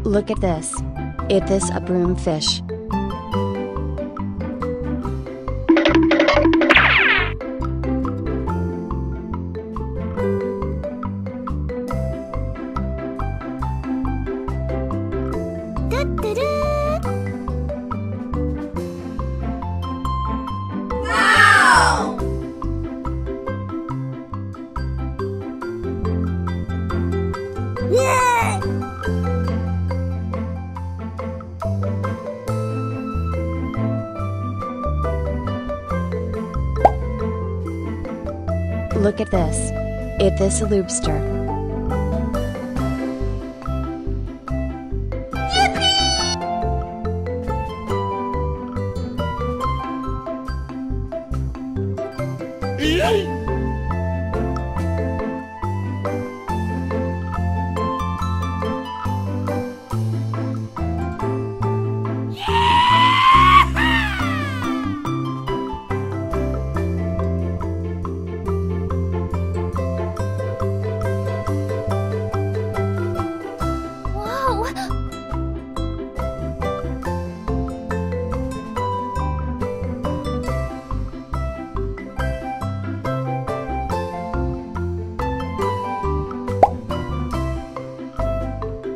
Look at this. It is a broom fish. Wow! Yay! Look at this. It is a lobster.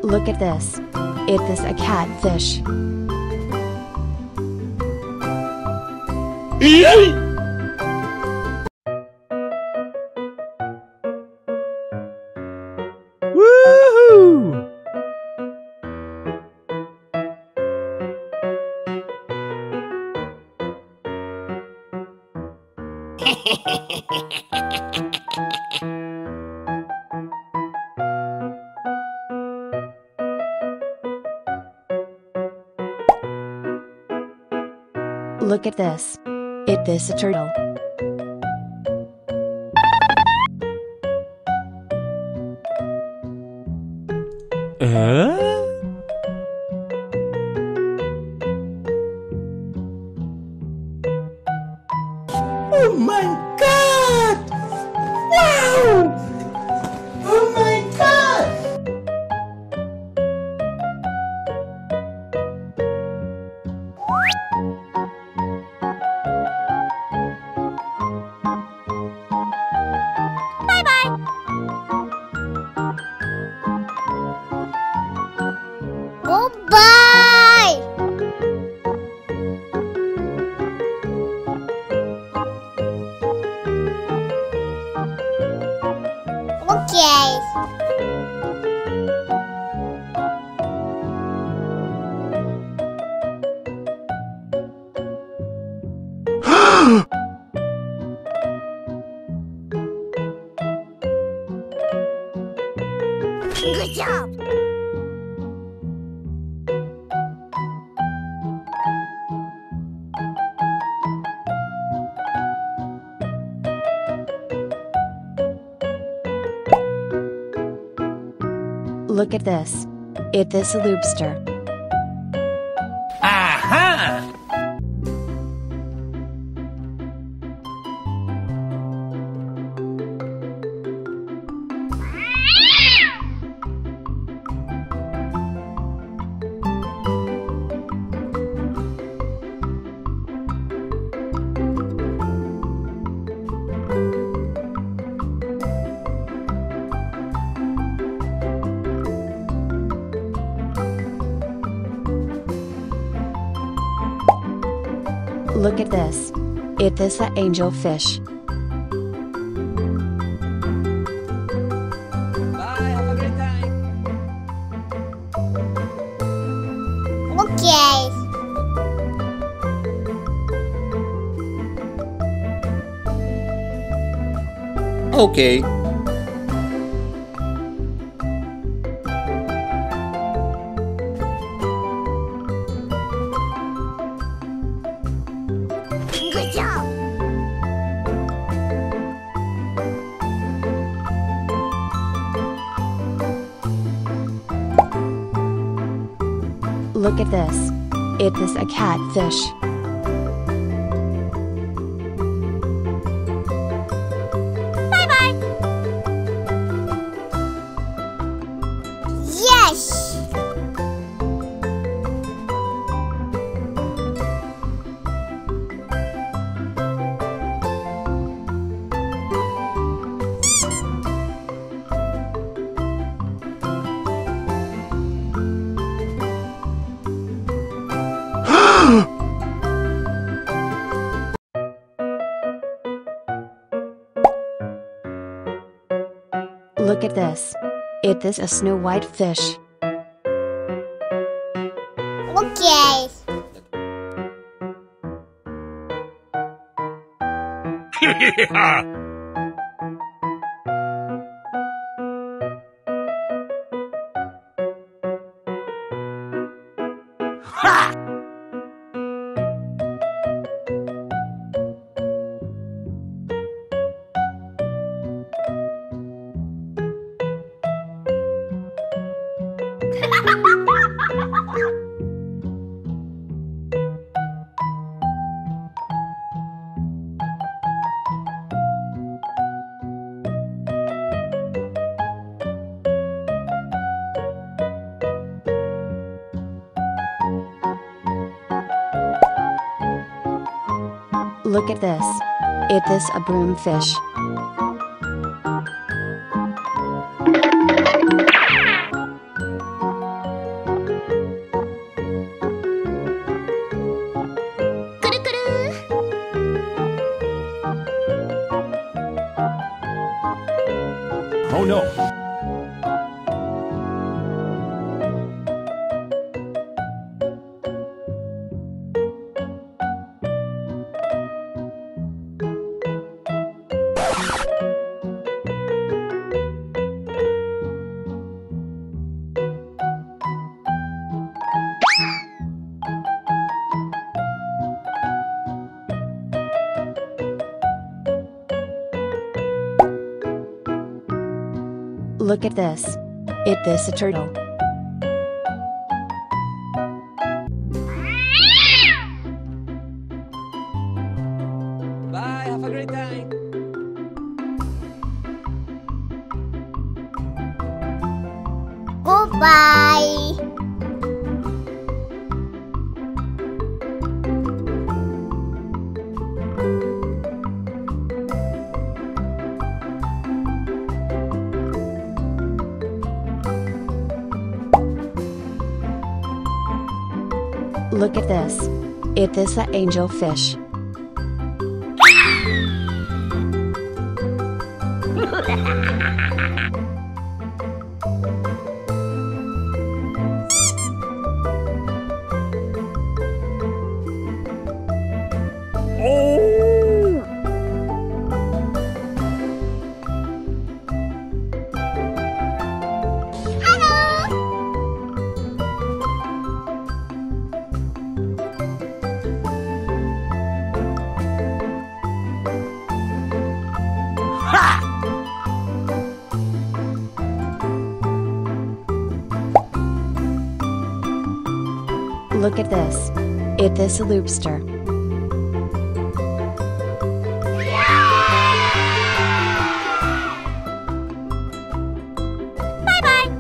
Look at this. It is a catfish. Woohoo! Look at this. It is a turtle. Oh my God! Wow! Oh my God! Goodbye! Okay. Good job! Look at this. It is a lobster. Aha! Look at this. It is an angelfish. Bye, have a great time. Okay. Okay. Good job! Look at this. It is a catfish. Bye-bye! Yes! Look at this. It is a snow white fish. Okay. Look at this. It is a broomfish. Oh no! Look at this. It is a turtle. Bye, have a great time! Goodbye. Look at this. It is an angelfish. Look at this. It is a lobster. Bye-bye.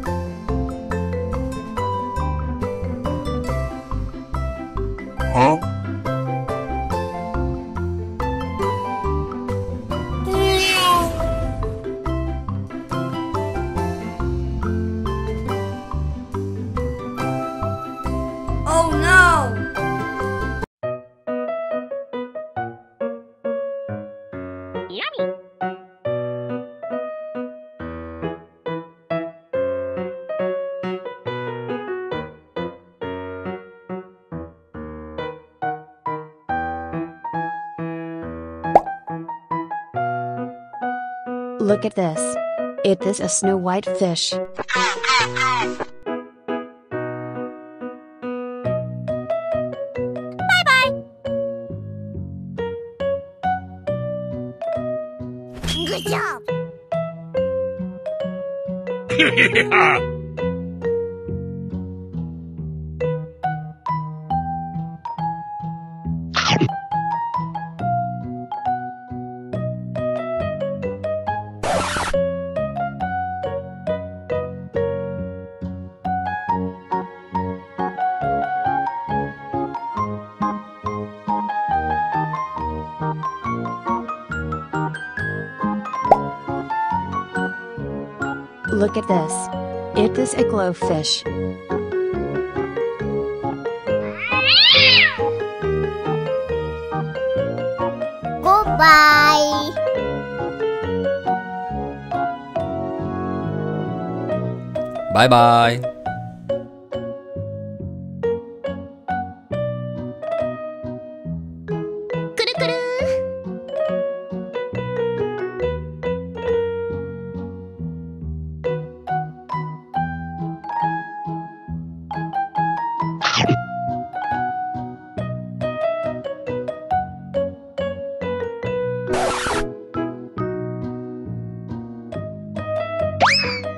Huh? Oh no! Yummy! Look at this. It is a snow white fish. Good job! Look at this. It is a glowfish. Goodbye! Bye bye.